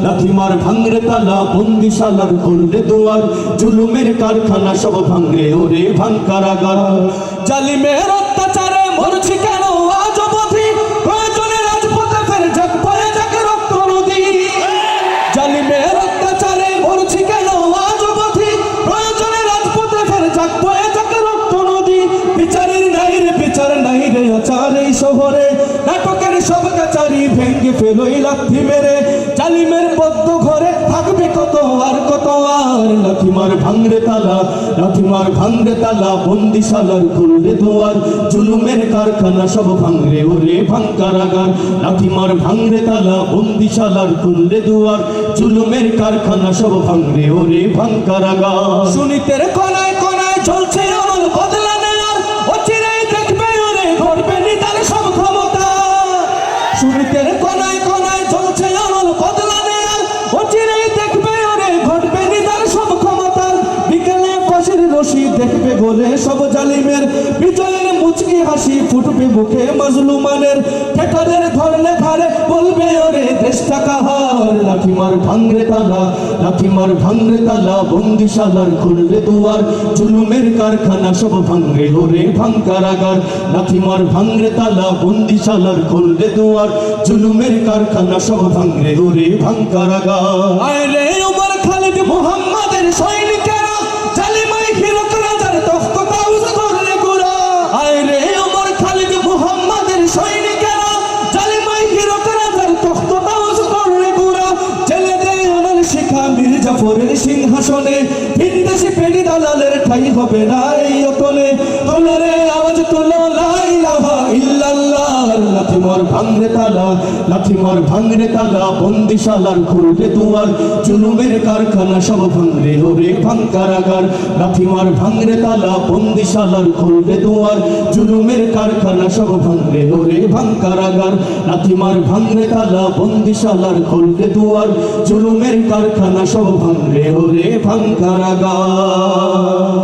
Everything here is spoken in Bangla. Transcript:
লাথি মার ভাঙরে তালা বন্দিশালার খুললে দুয়ার জুলুমের কারখানা সব ভাঙরে ওরে ভাঙ কারাগার জালিমের অত্যাচারে মরছি কেন আজ অবধি প্রয়োজনে রাজপথে ফের যাক বয়ে যাক রক্ত নদী জালিমের অত্যাচারে মরছি কেন আজ অবধি প্রয়োজনে রাজপথে ফের যাক বয়ে যাক রক্ত নদী বিচারের নাই রে বিচার নাই রে আচার এই শহরে নাটকের সব কাচারি ভেঙ্গে ফেলোই লাথি মেরে জালিমের বদ্ধ ঘরে থাকবে কত আর কত আর লাথি মার ভাঙরে তালা লাথি মার ভাঙরে তালা বন্দিশালার খুললে দুয়ার জুলুমের কারখানা সব ভাঙরে ওরে ভাঙ কারাগার লাথি মার ভাঙরে তালা বন্দিশালার খুললে দুয়ার জুলুমের কারখানা সব ভাঙরে ওরে ভাঙ কারাগার সুনীতের কোনায় কোনায় চলছে আমল বদলা নেয়ার অচিরেই দেখবে ওরে ঘটবে নিতার সব ক্ষমতা সুনীতের কোনায় কোনায় চলছে আমল বদলা নেয়ার অচিরেই দেখবে ওরে ঘটবে নিতার সব ক্ষমতা বিকেলে ফাঁসির রশি দেখবে গোলে সব জালিমের বিজয়ের মুচকি হাসি ফুটবে মুখে মাজলুমানের ঠেকাদের ধরলে ধারে বলবে ওরে দেশটা কাহার লাথি মার ভাঙরে তালা লাথি মার ভাঙরে তালা বন্দিশালার খুললে দুয়ার জুলুমের কারখানা সব ভাঙরে ওরে ভাঙ কারাগার লাথি মার ভাঙরে তালা বন্দিশালার খুললে দুয়ার জুলুমের কারখানা সব ভাঙরে ওরে ভাঙ কারাগার আয় রে ওমর খালিদ মুহাম্মাদের সৈনিকেরা জালিমাই হিরক রাজার তখ্ত তাউজ করলে গুরা আয় রে ওমর খালিদ মুহাম্মাদের সৈনিকেরা জালিমাই হিরক রাজার তখ্ত তাউজ করলে গুরা জেলে দেয় অনল শিখা মীর জাফরের সিংহাসনে ভিনদেশি পেড়ি দালালের ঠাই হবে না এই অতলে তোলে রে আওয়াজ তোলো লা ইলাহা ইল্লাল্লাহ লাথি মার ভাঙরে তালা লাথি মার ভাঙরে তালা বন্দিশালার খুললে দুয়ার জুলুমের কারখানা সব ভাঙরে ওরে ভাঙ কারাগার লাথি মার ভাঙরে তালা বন্দিশালার খুললে দুয়ার জুলুমের কারখানা সব ভাঙরে ওরে ভাঙ কারাগার লাথি মার ভাঙরে তালা বন্দিশালার খুললে দুয়ার জুলুমের কারখানা সব ভাঙরে ওরে ভাঙ কারাগার।